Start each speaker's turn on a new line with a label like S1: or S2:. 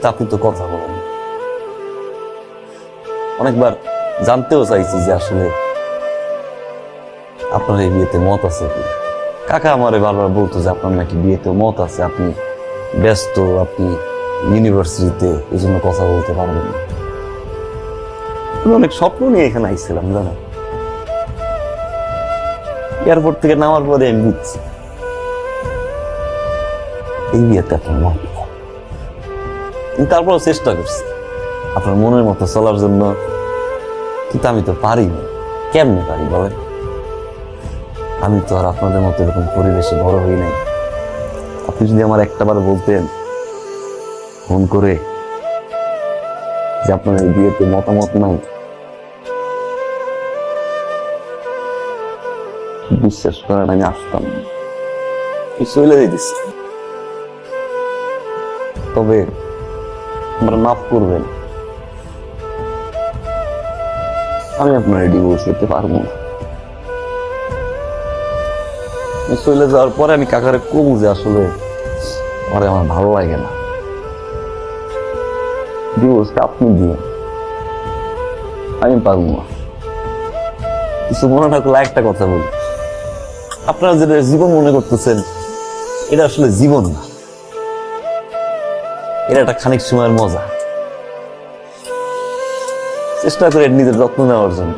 S1: তো আপনি তো কথা বলেন। অনেকবার জানতেও চাইছি যে আসলে আপনার এই বিয়েতে মত আছে কি। কাকা আমারে বারবার বলতো যে আপনার নাকি বিয়েতে মত আছে, আপনি ব্যস্ত, আপনি ইউনিভার্সিটিতে, এই জন্য কথা বলতে পারবেন না। আমি অনেক স্বপ্ন নিয়ে এখানে আইছিলাম জানেন। এয়ারপোর্ট থেকে নামার পরে আমি বুঝছি এই বিয়েতে আপনার মত। তারপরও চেষ্টা করছি আপনার মনের মতো চলার জন্য, কিন্তু আমি তো পারি না। কেমনে পারি বলেন? আমি তো আর আপনাদের মতো এরকম পরিবেশে বড় হই নাই। আপনি যদি আমার একটাবার বলতেন ফোন করে যে আপনার এই বিয়েতে মতামত নাই, বিশ্বাস করেন আমি আসতাম না, চলে যেতেছি। তবে আমরা মাফ করবেন, আমি আপনার ডিভোর্স করতে পারবো না। চলে যাওয়ার পরে আমি কাকারে কমু যে আসলে আমার ভালো লাগে না, ডিভোর্সটা আপনি দিয়ে, আমি পারবো না। কিছু মনে না করলে একটা কথা বলি, আপনারা যেটা জীবন মনে করতেছেন এটা আসলে জীবন না, এটা একটা খানিক সময়ের মজা। চেষ্টা করে নিজের যত্ন নেওয়ার জন্য।